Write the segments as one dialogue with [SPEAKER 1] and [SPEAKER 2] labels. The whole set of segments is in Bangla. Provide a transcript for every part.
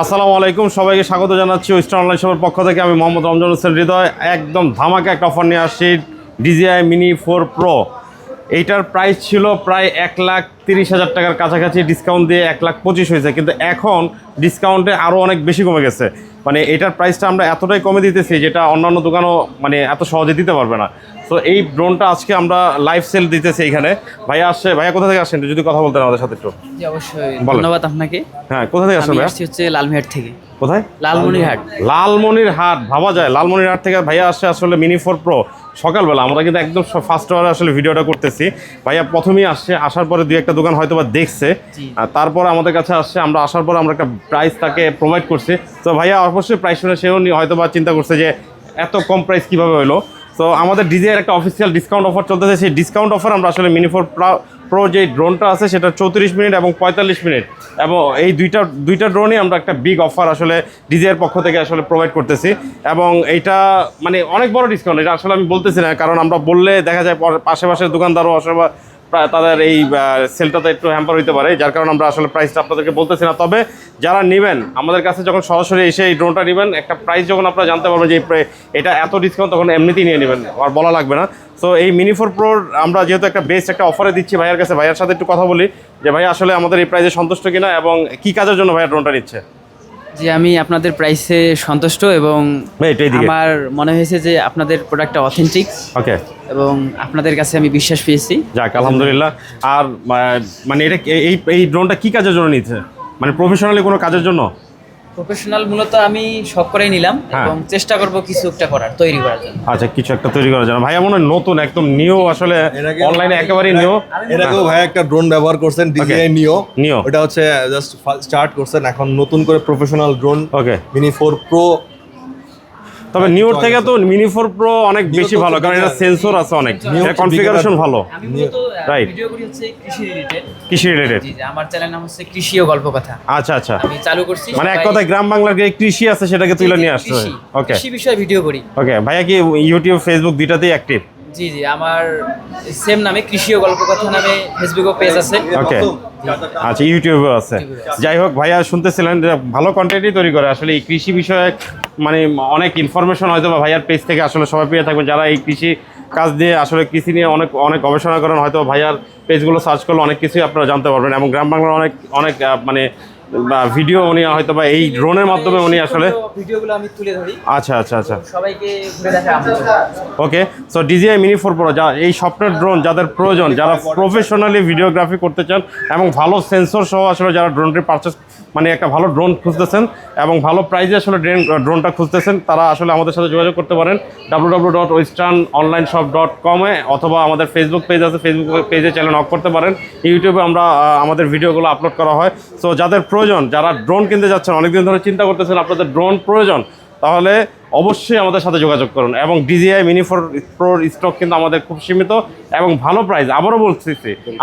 [SPEAKER 1] আসসালামু আলাইকুম, সবাইকে স্বাগত জানাচ্ছি ওয়েস্টার্ন অনলাইন শপের পক্ষ থেকে। আমি মোহাম্মদ রমজান হোসেন হৃদয়। একদম ধামাকা একটা অফার নিয়ে আসছি, DJI Mini 4 Pro। এইটার প্রাইস ছিল প্রায় 1,30,000 টাকার কাছাকাছি, ডিসকাউন্ট দিয়ে 1,25,000 হয়েছে, কিন্তু এখন ডিসকাউন্টে আরও অনেক বেশি কমে গেছে। মানে এটার প্রাইসটা আমরা এতটাই কমে দিতেছি যেটা অন্যান্য দোকানও মানে এত সহজে দিতে পারবে না। তো এই ড্রোনটা আজকে আমরা লাইভ সেল দিতেছি এইখানে। ভাইয়া আসছে, ভাইয়া কোথা থেকে আসেন যদি কথা বলতেন আমাদের সাথে একটু?
[SPEAKER 2] জি অবশ্যই, ধন্যবাদ আপনাকে।
[SPEAKER 1] হ্যাঁ, কোথা থেকে আসেন
[SPEAKER 2] আমি
[SPEAKER 1] ভাইয়া?
[SPEAKER 2] আসছি হচ্ছে লালমিহাট থেকে।
[SPEAKER 1] কোথায়?
[SPEAKER 2] লালমনিরহাট।
[SPEAKER 1] লালমনিরহাট ভাবা যায়, লালমনিরহাট থেকে ভাইয়া আসছে আসলে Mini 4 Pro সকালবেলা। আমরা কিন্তু একদম ফার্স্ট আওয়ারে আসলে ভিডিওটা করতেছি। ভাইয়া প্রথমেই আসছে, আসার পরে দুই একটা দোকান হয়তো বা দেখছে, আর তারপরে আমাদের কাছে আসছে। আমরা আসার পরে আমরা একটা প্রাইস তাকে প্রোভাইড করছি। তো ভাইয়া অবশ্যই প্রাইস শুনে সেও হয়তো বা চিন্তা করছে যে এত কম প্রাইস কীভাবে হলো। তো আমাদের DJI একটা অফিসিয়াল ডিসকাউন্ট অফার চলতেছে। সেই ডিসকাউন্ট অফার আমরা আসলে Mini 4 Pro যে ড্রোনটা আছে সেটা 34 মিনিট এবং 45 মিনিট, এবং এই দুইটা ড্রোনই আমরা একটা বিগ অফার আসলে DJI-এর পক্ষ থেকে আসলে প্রোভাইড করতেছি। এবং এইটা মানে অনেক বড় ডিসকাউন্ট, এটা আসলে আমি বলতেছি না, কারণ আমরা বললে দেখা যায় পাশের দোকানদারও আসলে তাদের এই সেলটাতে একটু হ্যাম্পার হইতে পারে, যার কারণে আমরা আসলে প্রাইসটা আপনাদেরকে বলতেছি না। তবে যারা নেবেন আমাদের কাছে যখন সরাসরি এসে এই ড্রোনটা নেবেন, একটা প্রাইস যখন আপনারা জানতে পারবেন যে এটা এত ডিসকাউন্ট, তখন এমনিতেই নিয়ে নেবেন, আর বলা লাগবে না। তো এই Mini 4 Pro আমরা যেহেতু একটা বেস্ট একটা অফারে দিচ্ছি ভাইয়ার কাছে, ভাইয়ার সাথে একটু কথা বলি যে ভাইয়া আসলে আমাদের এই প্রাইসে সন্তুষ্ট কিনা এবং কি কাজের জন্য ভাইয়া ড্রোনটা নিচ্ছে।
[SPEAKER 2] জি, আমি আপনাদের প্রাইসে সন্তুষ্ট এবং আমার মনে হয়েছে যে আপনাদের প্রোডাক্টটা অথেন্টিক।
[SPEAKER 1] ওকে,
[SPEAKER 2] এবং আপনাদের কাছে আমি বিশ্বাস পেয়েছি।
[SPEAKER 1] যাক আলহামদুলিল্লাহ। আর মানে এটা এই ড্রোনটা কি কাজের জন্য নিচ্ছে, মানে প্রফেশনালি কোনো কাজের জন্য?
[SPEAKER 2] প্রফেশনাল মূলত আমি শখ করেই নিলাম এবং চেষ্টা করব কিছু একটা তৈরি করার জন্য।
[SPEAKER 1] আচ্ছা, কিছু একটা তৈরি করার জন্য। ভাইয়া মনে হয় নতুন, একদম নিউ, আসলে অনলাইনে একেবারেই নিউ।
[SPEAKER 3] এর আগেও ভাই একটা ড্রোন ব্যবহার করছেন, DJI নিও। ওটা হচ্ছে জাস্ট স্টার্ট করছেন, এখন নতুন করে প্রফেশনাল ড্রোন Mini 4 Pro।
[SPEAKER 1] তবে নিউর থেকে তো Mini 4 Pro অনেক বেশি ভালো, কারণ এটা সেন্সর আছে অনেক, এটা কনফিগারেশন ভালো।
[SPEAKER 2] আমি মূলত
[SPEAKER 1] রাইট,
[SPEAKER 2] ভিডিও করি হচ্ছে
[SPEAKER 1] কৃষি রিলেটেড।
[SPEAKER 2] জি, আমার চ্যানেল নাম হচ্ছে কৃষি ও গল্প কথা।
[SPEAKER 1] আচ্ছা আচ্ছা,
[SPEAKER 2] আমি চালু করছি,
[SPEAKER 1] মানে এক কথায় গ্রাম বাংলার যে কৃষি আছে সেটাকে তুলে নিয়ে আসছে। ওকে,
[SPEAKER 2] কৃষি বিষয়ে ভিডিও করি।
[SPEAKER 1] ওকে, ভাইয়া কি ইউটিউব ফেসবুক দুইটাতেই অ্যাক্টিভ?
[SPEAKER 2] জি জি, আমার সেম নামে কৃষি ও গল্প কথা নামে ফেসবুকও পেজ আছে।
[SPEAKER 1] ওকে, আচ্ছা, ইউটিউবে আছে। যাই হোক, ভাইয়া শুনতেছিলেন যে ভালো কন্টেন্টই তৈরি করে আসলে এই কৃষি বিষয়ে, মানে অনেক ইনফরমেশন হয়তো বা ভাইয়ার পেজ থেকে আসলে সবাই পেয়ে থাকবেন। যারা এই কৃষি কাজ দিয়ে আসলে কৃষি নিয়ে অনেক গবেষণা করেন, হয়তো ভাইয়ার পেজগুলো সার্চ করলে অনেক কিছুই আপনারা জানতে পারবেন। এবং গ্রাম বাংলার অনেক মানে ভিডিও উনি হয়তো বা এই ড্রোনের মাধ্যমে উনি আসলে
[SPEAKER 2] ভিডিওগুলো আমি তুলে ধরি।
[SPEAKER 1] আচ্ছা,
[SPEAKER 2] সবাইকে ঘুরে দেখা।
[SPEAKER 1] ওকে, সো DJI Mini 4 Pro যা এই স্বপ্নের ড্রোন যাদের প্রয়োজন, যারা প্রফেশনালি ভিডিওগ্রাফি করতে চান এবং ভালো সেন্সর সহ আসলে যারা ড্রোনটি পারচেস, মানে একটা ভালো ড্রোন খুঁজতেছেন এবং ভালো প্রাইসে আসলে ড্রোনটা খুঁজতেছেন, তারা আসলে আমাদের সাথে যোগাযোগ করতে পারেন www.westernonlineshop.com এ, অথবা আমাদের ফেসবুক পেজ আছে, ফেসবুক পেজে চ্যানেল অফ করতে পারেন। ইউটিউবে আমরা আমাদের ভিডিওগুলো আপলোড করা হয়। সো যাদের প্রয়োজন, যারা ড্রোন কিনতে যাচ্ছেন, অনেকদিন ধরে চিন্তা করতেছেন আপনাদের ড্রোন প্রয়োজন, তাহলে অবশ্যই আমাদের সাথে যোগাযোগ করুন। এবং DJI Mini 4 Pro স্টক কিন্তু আমাদের খুব সীমিত এবং ভালো প্রাইস। আবারও বলছি,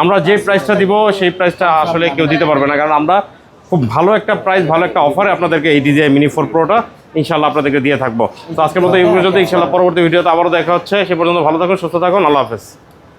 [SPEAKER 1] আমরা যে প্রাইসটা দিব সেই প্রাইসটা আসলে কেউ দিতে পারবে না, কারণ আমরা খুব ভালো একটা প্রাইস, ভালো একটা অফারে আপনাদেরকে এই DJI Mini 4 Proটা ইনশাল্লাহ আপনাদেরকে দিয়ে থাকবো। তো আজকের মতো এই পর্যন্ত, ইনশাল্লাহ পরবর্তী ভিডিওতে আবারও দেখা হচ্ছে। সে পর্যন্ত ভালো থাকুন, সুস্থ থাকুন, আল্লাহ হাফেজ।